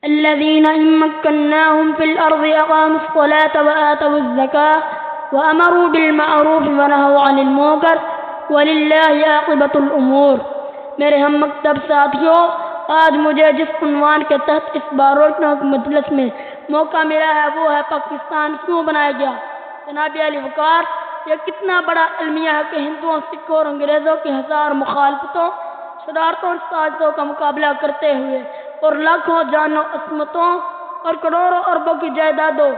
الذين إن مكناهم في الأرض أقاموا الصلاة وآتوا الزكاة وأمروا بالمعروف ونهوا عن المنكر وللہ عاقبۃ الامور۔ میرے ہم مکتب ساتھیوں، آج مجھے جس عنوان کے تحت اس باروکنہ مجلس میں موقع ملا ہے وہ ہے پاکستان کیوں بنایا گیا۔ جناب علی وقار، یہ کتنا بڑا المیہ ہے کہ ہندوؤں، سکھوں اور انگریزوں کی ہزار مخالفتوں، شرارتوں اور سازشوں کا مقابلہ کرتے ہوئے اور لاکھوں جانوں، عصمتوں اور کروڑوں اربوں کی جائیدادوں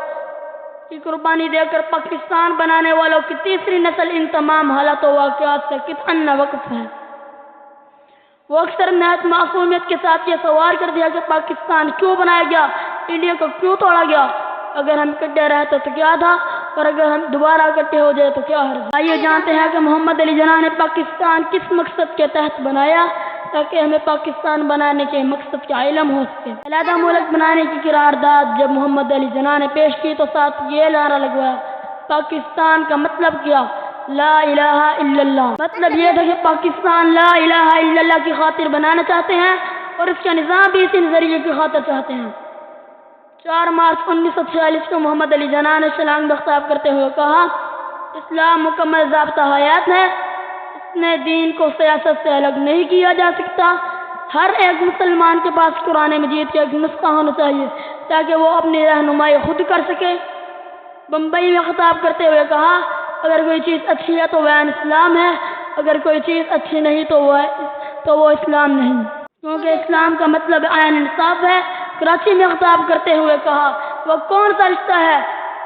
کی قربانی دے کر پاکستان بنانے والوں کی تیسری نسل ان تمام حالات و واقعات سے قطعاً ناواقف ہے۔ وہ اکثر نہایت معصومیت کے ساتھ یہ سوال کر دیا کہ پاکستان کیوں بنایا گیا، انڈیا کو کیوں توڑا گیا، اگر ہم اکٹھے رہتے تو کیا تھا اور اگر ہم دوبارہ اکٹھے ہو جائے تو کیا حرج۔ آئیے جانتے ہیں کہ محمد علی جناح نے پاکستان کس مقصد کے تحت بنایا تاکہ ہمیں پاکستان بنانے کے مقصد کا علم ہو سکے۔ علیحدہ ملک بنانے کی قرارداد جب محمد علی جناح نے پیش کی تو ساتھ یہ نعرہ لگوایا، پاکستان کا مطلب کیا؟ لا الہ الا اللہ۔ مطلب یہ تھا کہ پاکستان لا الہ الا اللہ کی خاطر بنانا چاہتے ہیں اور اس کا نظام بھی اسی نظریے کی خاطر چاہتے ہیں۔ 4 مارچ 1946 کو محمد علی جناح نے شیلانگ میں خطاب کرتے ہوئے کہا، اسلام مکمل ضابطہ حیات ہے، اس نے دین کو سیاست سے الگ نہیں کیا جا سکتا۔ ہر ایک مسلمان کے پاس قرآن مجید کا ایک نسخہ ہونا چاہیے تاکہ وہ اپنی رہنمائی خود کر سکے۔ بمبئی میں خطاب کرتے ہوئے کہا، اگر کوئی چیز اچھی ہے تو وہ اسلام ہے، اگر کوئی چیز اچھی نہیں تو وہ اسلام نہیں، کیونکہ اسلام کا مطلب عین انصاف ہے۔ کراچی میں خطاب کرتے ہوئے کہا، وہ کون سا رشتہ ہے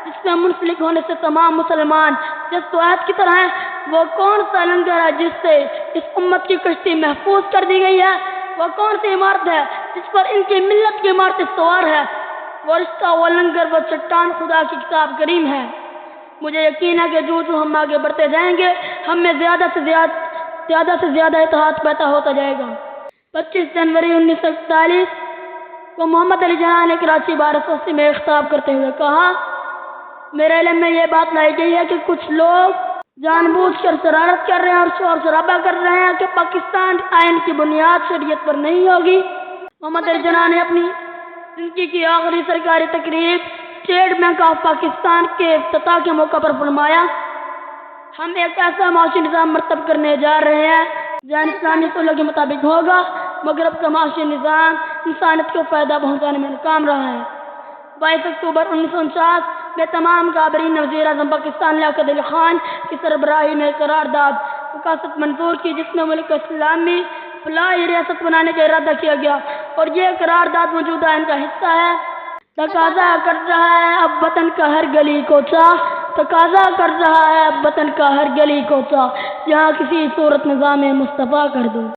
جس میں منسلک ہونے سے تمام مسلمان جس عہد کی طرح ہیں؟ وہ کون سا لنگر ہے جس سے اس امت کی کشتی محفوظ کر دی گئی ہے؟ وہ کون سی عمارت ہے جس پر ان کی ملت کی عمارت استوار ہے؟ وہ رشتہ، وہ لنگر، وہ چٹان خدا کی کتاب کریم ہے۔ مجھے یقین ہے کہ جو ہم آگے بڑھتے جائیں گے ہم میں زیادہ سے زیادہ اتحاد پیدا ہوتا جائے گا۔ 25 جنوری 1941 کو محمد علی جناح نے کراچی بار ایسوسی میں خطاب کرتے ہوئے کہا، میرے علم میں یہ بات لائی گئی ہے کہ کچھ لوگ جان بوجھ کر شرارت کر رہے ہیں اور شور شرابہ کر رہے ہیں کہ پاکستان آئین کی بنیاد شریعت پر نہیں ہوگی۔ محمد علی جناح نے اپنی زندگی کی آخری سرکاری تقریب اسٹیٹ بینک آف پاکستان کے افتتاح کے موقع پر فرمایا، ہم ایک ایسا معاشی نظام مرتب کرنے جا رہے ہیں جو اسلامی اصولوں کے مطابق ہوگا، مگر اب کا معاشی نظام انسانیت کو فائدہ پہنچانے میں ناکام رہا ہے۔ 22 اکتوبر 1949 میں تمام کابرین وزیر اعظم پاکستان لیاقت علی خان کی سربراہی میں قرارداد مقاصد منظور کی جس میں ملک اسلامی فلاحی ریاست بنانے کا ارادہ کیا گیا اور یہ قرارداد موجودہ ان کا حصہ ہے۔ تقاضا کر رہا ہے اب وطن کا ہر گلی کوچہ، تقاضا کر رہا ہے اب وطن کا ہر گلی کوچہ، یہاں کسی صورت نظام مصطفیٰ کر دو۔